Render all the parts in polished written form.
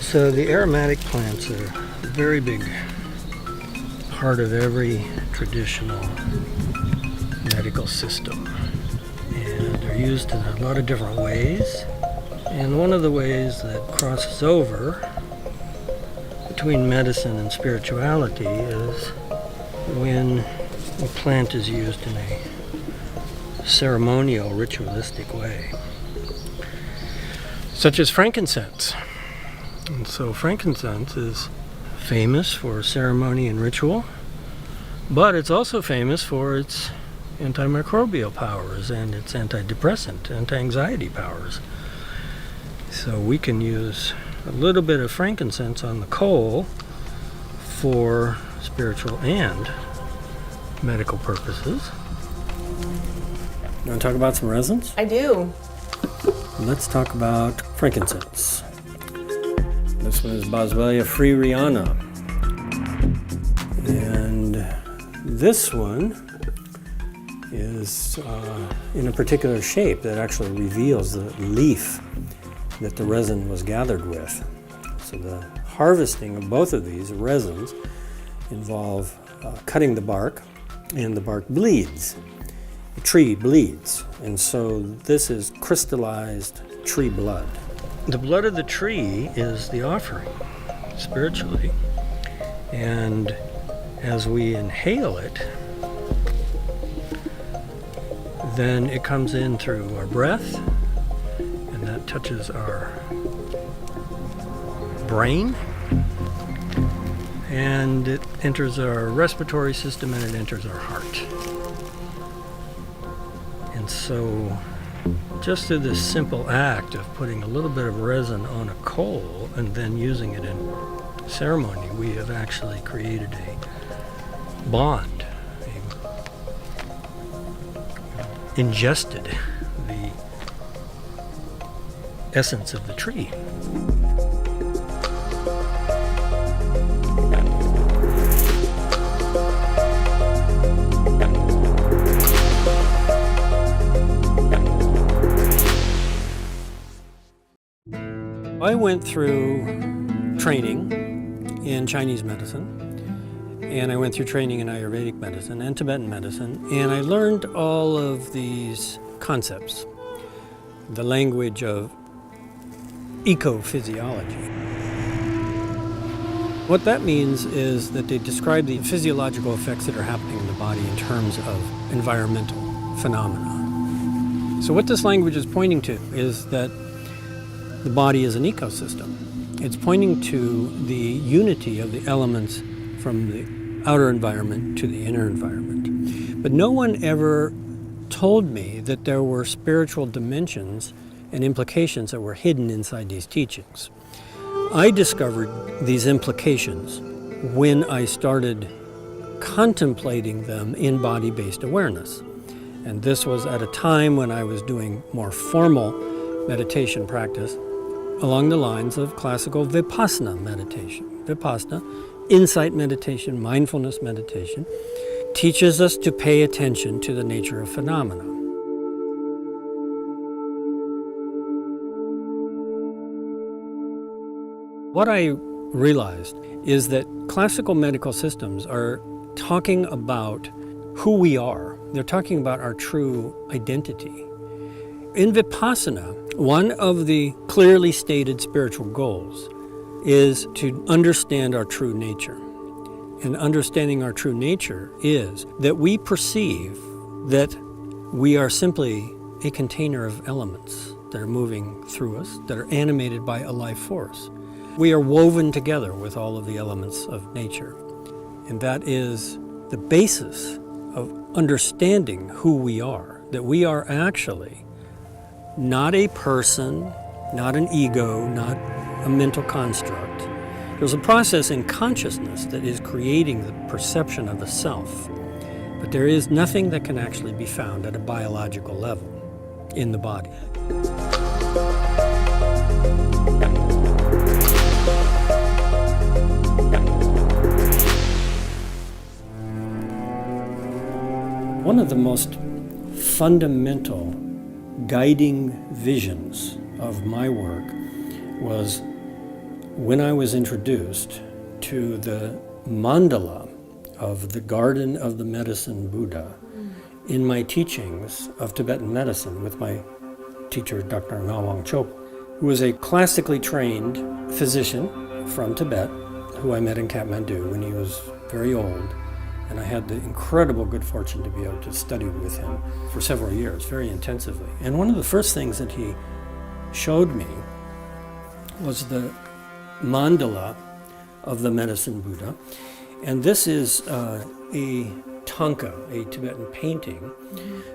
So the aromatic plants are a very big part of every traditional medical system. And they're used in a lot of different ways. And one of the ways that crosses over between medicine and spirituality is when a plant is used in a ceremonial, ritualistic way, such as frankincense. And so frankincense is famous for ceremony and ritual, but it's also famous for its antimicrobial powers and its antidepressant, anti-anxiety powers. So we can use a little bit of frankincense on the coal for spiritual and medical purposes. You want to talk about some resins? I do. Let's talk about frankincense. This one is Boswellia freeriana. And this one is in a particular shape that actually reveals the leaf that the resin was gathered with. So the harvesting of both of these resins involve cutting the bark, and the bark bleeds. The tree bleeds, and so this is crystallized tree blood. The blood of the tree is the offering, spiritually, and as we inhale it, then it comes in through our breath, and that touches our brain, and it enters our respiratory system, and it enters our heart. And so just through this simple act of putting a little bit of resin on a coal and then using it in ceremony, we have actually created a bond, ingested the essence of the tree. I went through training in Chinese medicine, and I went through training in Ayurvedic medicine and Tibetan medicine, and I learned all of these concepts, the language of ecophysiology. What that means is that they describe the physiological effects that are happening in the body in terms of environmental phenomena. So what this language is pointing to is that the body is an ecosystem. It's pointing to the unity of the elements from the outer environment to the inner environment. But no one ever told me that there were spiritual dimensions and implications that were hidden inside these teachings. I discovered these implications when I started contemplating them in body-based awareness. And this was at a time when I was doing more formal meditation practice along the lines of classical Vipassana meditation. Vipassana, insight meditation, mindfulness meditation, teaches us to pay attention to the nature of phenomena. What I realized is that classical medical systems are talking about who we are. They're talking about our true identity. In Vipassana, one of the clearly stated spiritual goals is to understand our true nature. And understanding our true nature is that we perceive that we are simply a container of elements that are moving through us, that are animated by a life force. We are woven together with all of the elements of nature. And that is the basis of understanding who we are, that we are actually not a person, not an ego, not a mental construct. There's a process in consciousness that is creating the perception of the self, but there is nothing that can actually be found at a biological level in the body. One of the most fundamental guiding visions of my work was when I was introduced to the mandala of the Garden of the Medicine Buddha in my teachings of Tibetan medicine with my teacher, Dr. Ngawang Chok, who was a classically trained physician from Tibet, who I met in Kathmandu when he was very old. And I had the incredible good fortune to be able to study with him for several years, very intensively. And one of the first things that he showed me was the mandala of the Medicine Buddha. And this is a tanka, a Tibetan painting,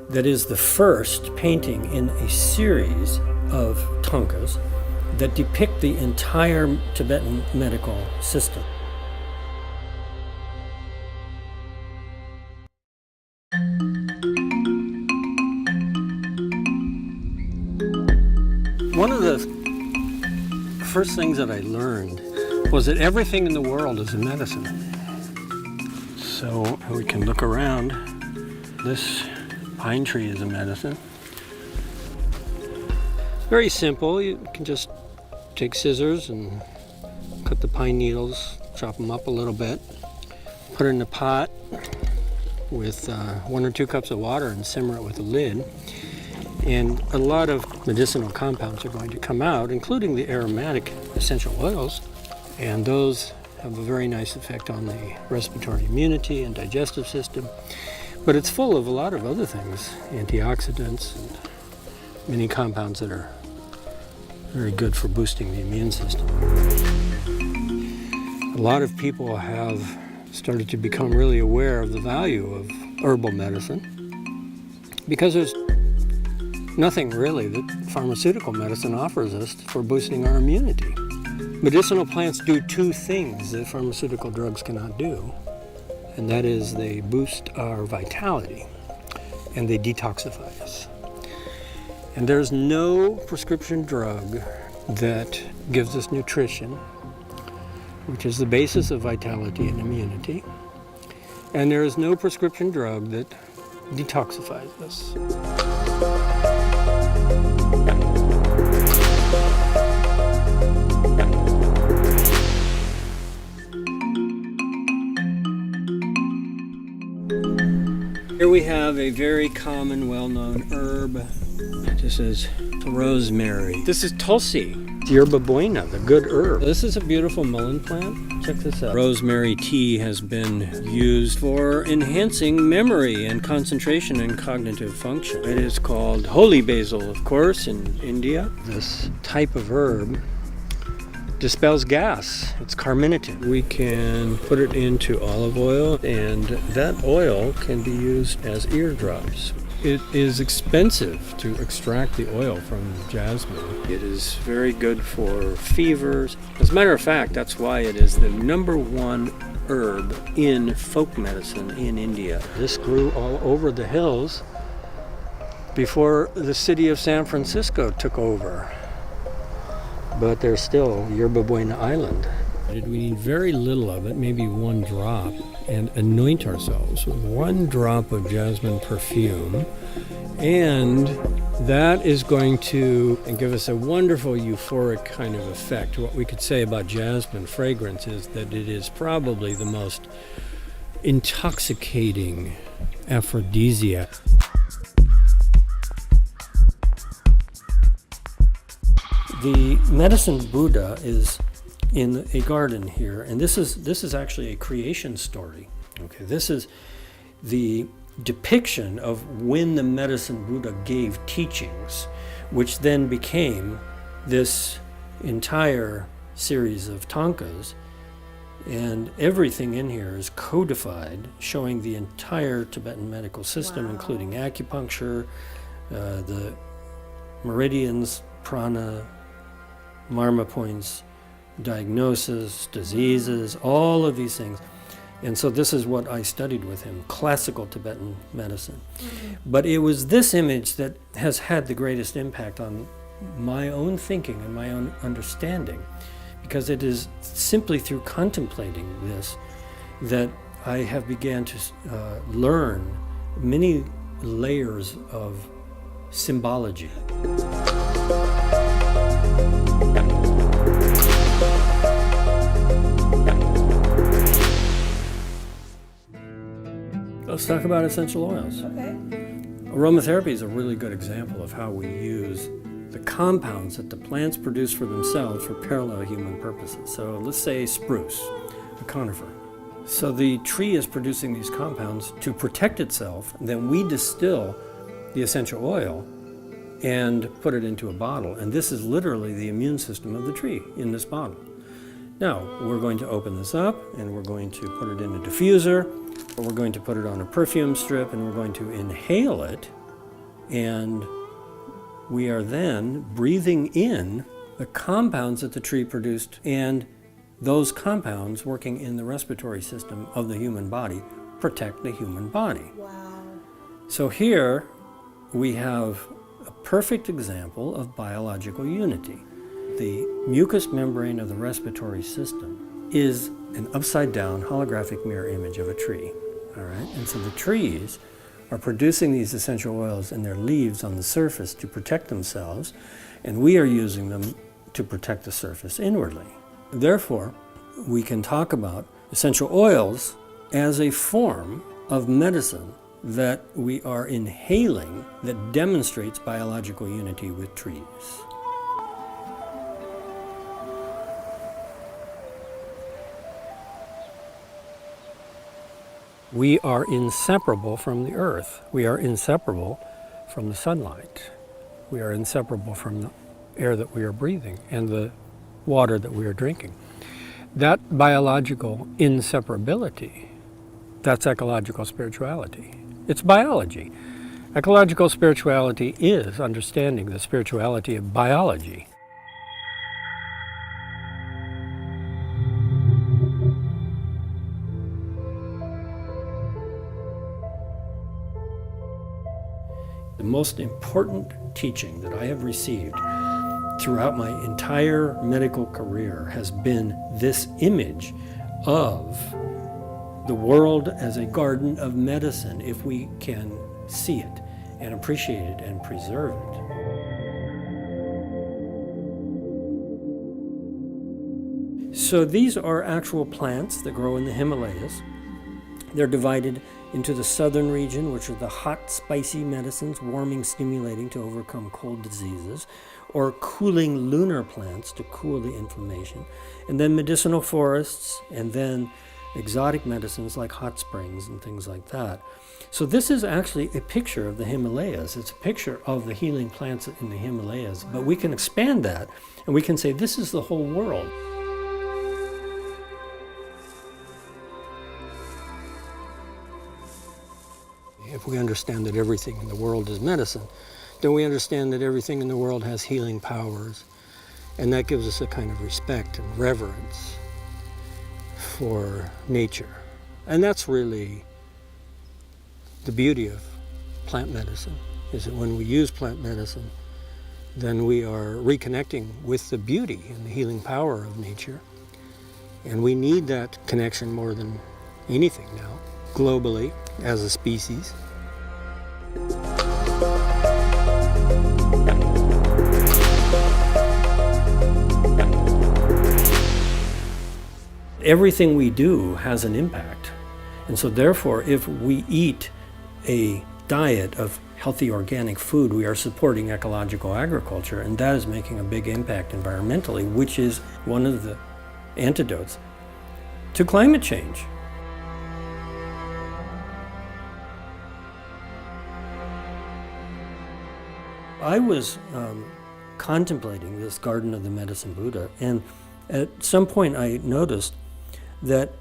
that is the first painting in a series of tankas that depict the entire Tibetan medical system. One of the first things that I learned was that everything in the world is a medicine. So we can look around. This pine tree is a medicine. Very simple. You can just take scissors and cut the pine needles, chop them up a little bit, put it in a pot with 1 or 2 cups of water and simmer it with a lid. And a lot of medicinal compounds are going to come out, including the aromatic essential oils, and those have a very nice effect on the respiratory immunity and digestive system. But it's full of a lot of other things, antioxidants and many compounds that are very good for boosting the immune system. A lot of people have started to become really aware of the value of herbal medicine because there's nothing really that pharmaceutical medicine offers us for boosting our immunity. Medicinal plants do 2 things that pharmaceutical drugs cannot do, and that is they boost our vitality and they detoxify us. And there's no prescription drug that gives us nutrition, which is the basis of vitality and immunity, and there is no prescription drug that detoxifies us. Here we have a very common, well-known herb. This is rosemary. This is tulsi, yerba buena, the good herb. This is a beautiful mullein plant. Check this out. Rosemary tea has been used for enhancing memory and concentration and cognitive function. It is called holy basil, of course, in India. This type of herb dispels gas. It's carminative. We can put it into olive oil, and that oil can be used as eardrops. It is expensive to extract the oil from jasmine. It is very good for fevers. As a matter of fact, that's why it is the #1 herb in folk medicine in India. This grew all over the hills before the city of San Francisco took over. But there's still Yerba Buena Island. We need very little of it, maybe 1 drop, and anoint ourselves with 1 drop of jasmine perfume. And that is going to give us a wonderful euphoric kind of effect. What we could say about jasmine fragrance is that it is probably the most intoxicating aphrodisiac. The Medicine Buddha is in a garden here, and this is actually a creation story. Okay, this is the depiction of when the Medicine Buddha gave teachings, which then became this entire series of tankas, and everything in here is codified, showing the entire Tibetan medical system, including acupuncture, the meridians, prana, marma points, diagnosis, diseases, all of these things. And so this is what I studied with him, classical Tibetan medicine. But it was this image that has had the greatest impact on my own thinking and my own understanding, because it is simply through contemplating this that I have began to learn many layers of symbology. Let's talk about essential oils. Okay. Aromatherapy is a really good example of how we use the compounds that the plants produce for themselves for parallel human purposes. So let's say spruce, a conifer. So the tree is producing these compounds to protect itself, and then we distill the essential oil and put it into a bottle. And this is literally the immune system of the tree in this bottle. Now, we're going to open this up, and we're going to put it in a diffuser, or we're going to put it on a perfume strip, and we're going to inhale it, and we are then breathing in the compounds that the tree produced, and those compounds working in the respiratory system of the human body protect the human body. Wow. So here we have a perfect example of biological unity. The mucous membrane of the respiratory system is an upside-down holographic mirror image of a tree. All right? And so the trees are producing these essential oils in their leaves on the surface to protect themselves, and we are using them to protect the surface inwardly. Therefore, we can talk about essential oils as a form of medicine that we are inhaling that demonstrates biological unity with trees. We are inseparable from the earth. We are inseparable from the sunlight. We are inseparable from the air that we are breathing and the water that we are drinking. That biological inseparability, that's ecological spirituality. It's biology. Ecological spirituality is understanding the spirituality of biology. The most important teaching that I have received throughout my entire medical career has been this image of the world as a garden of medicine, if we can see it and appreciate it and preserve it. So these are actual plants that grow in the Himalayas. They're divided into the southern region, which are the hot, spicy medicines, warming, stimulating to overcome cold diseases, or cooling lunar plants to cool the inflammation, and then medicinal forests, and then exotic medicines like hot springs and things like that. So this is actually a picture of the Himalayas. It's a picture of the healing plants in the Himalayas, but we can expand that, and we can say this is the whole world. If we understand that everything in the world is medicine, then we understand that everything in the world has healing powers, and that gives us a kind of respect and reverence for nature. And that's really the beauty of plant medicine, is that when we use plant medicine, then we are reconnecting with the beauty and the healing power of nature. And we need that connection more than anything now, globally, as a species. Everything we do has an impact. And so therefore, if we eat a diet of healthy organic food, we are supporting ecological agriculture, and that is making a big impact environmentally, which is one of the antidotes to climate change. I was contemplating this Garden of the Medicine Buddha, and at some point I noticed that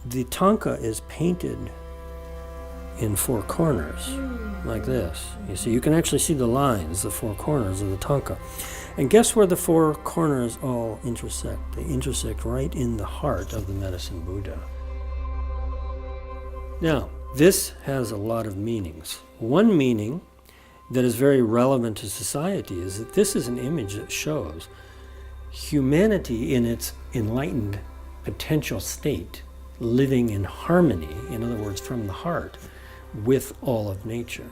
the tanka is painted in four corners, like this. You see, you can actually see the lines, the four corners of the tanka. And guess where the four corners all intersect? They intersect right in the heart of the Medicine Buddha. Now, this has a lot of meanings. One meaning that is very relevant to society is that this is an image that shows humanity in its enlightened potential state, living in harmony, in other words, from the heart, with all of nature.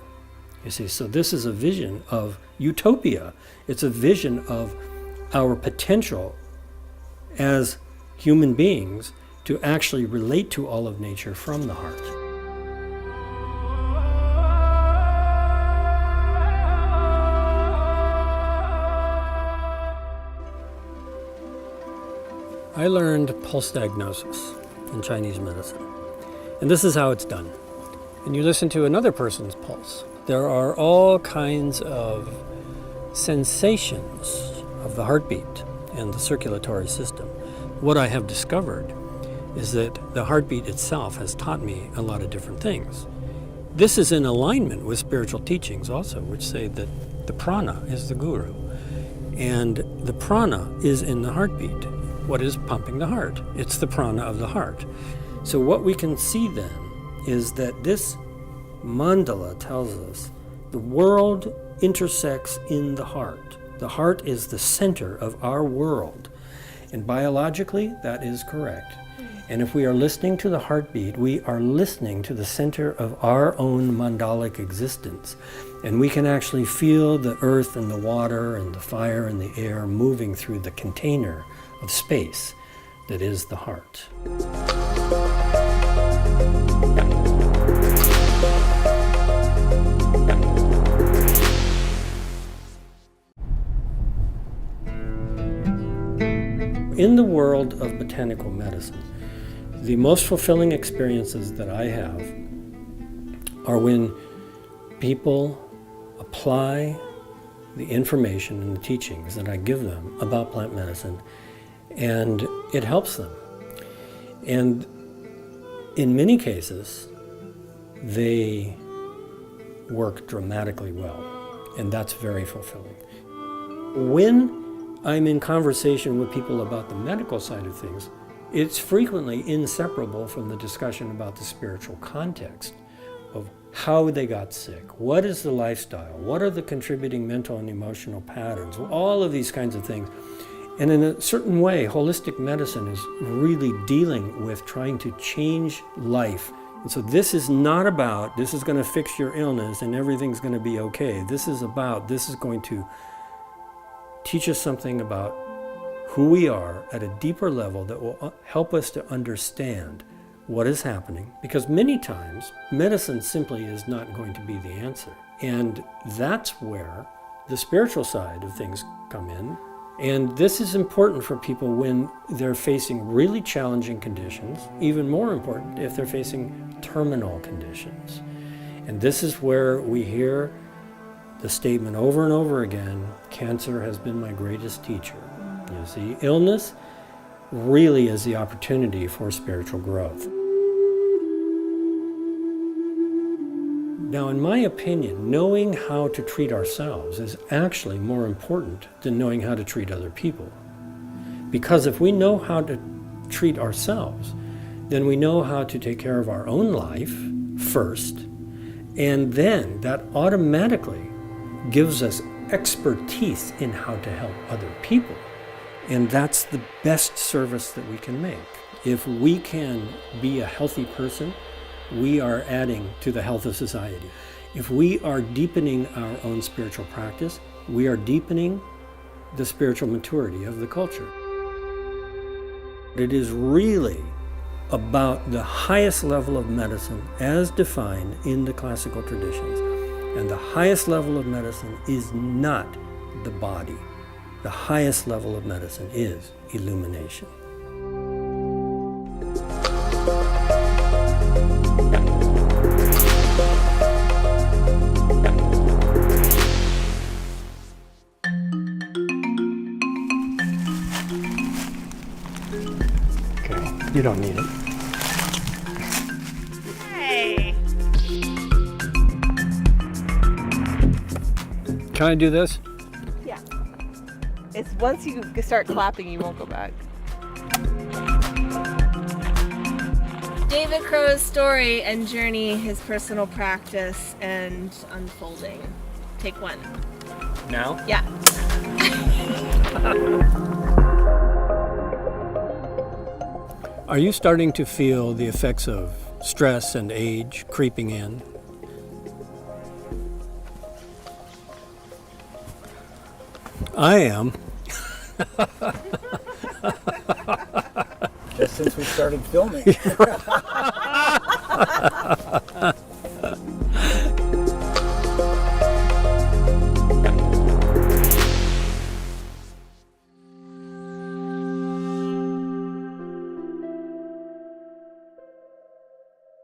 You see, so this is a vision of utopia. It's a vision of our potential as human beings to actually relate to all of nature from the heart. I learned pulse diagnosis in Chinese medicine. And this is how it's done. And you listen to another person's pulse. There are all kinds of sensations of the heartbeat and the circulatory system. What I have discovered is that the heartbeat itself has taught me a lot of different things. This is in alignment with spiritual teachings also, which say that the prana is the guru. And the prana is in the heartbeat. What is pumping the heart? It's the prana of the heart. So what we can see then is that this mandala tells us the world intersects in the heart. The heart is the center of our world. And biologically, that is correct. And if we are listening to the heartbeat, we are listening to the center of our own mandalic existence. And we can actually feel the earth and the water and the fire and the air moving through the container of space that is the heart. In the world of botanical medicine, the most fulfilling experiences that I have are when people apply the information and the teachings that I give them about plant medicine, and it helps them. And in many cases, they work dramatically well, and that's very fulfilling. When I'm in conversation with people about the medical side of things, it's frequently inseparable from the discussion about the spiritual context of how they got sick, what is the lifestyle, what are the contributing mental and emotional patterns, all of these kinds of things. And in a certain way, holistic medicine is really dealing with trying to change life. And so this is not about, this is going to fix your illness and everything's going to be okay. This is going to teach us something about who we are at a deeper level that will help us to understand what is happening. Because many times, medicine simply is not going to be the answer. And that's where the spiritual side of things come in. And this is important for people when they're facing really challenging conditions, even more important if they're facing terminal conditions. And this is where we hear the statement over and over again, cancer has been my greatest teacher. You see, illness really is the opportunity for spiritual growth. Now, in my opinion, knowing how to treat ourselves is actually more important than knowing how to treat other people. Because if we know how to treat ourselves, then we know how to take care of our own life first, and then that automatically gives us expertise in how to help other people. And that's the best service that we can make. If we can be a healthy person, we are adding to the health of society. If we are deepening our own spiritual practice, we are deepening the spiritual maturity of the culture. It is really about the highest level of medicine as defined in the classical traditions. And the highest level of medicine is not the body. The highest level of medicine is illumination. Okay, you don't need it. Hey. Can I do this? Yeah. It's once you start clapping, you won't go back. David Crow's story and journey, his personal practice and unfolding. Take one. Now? Yeah. Are you starting to feel the effects of stress and age creeping in? I am. Just since we started filming.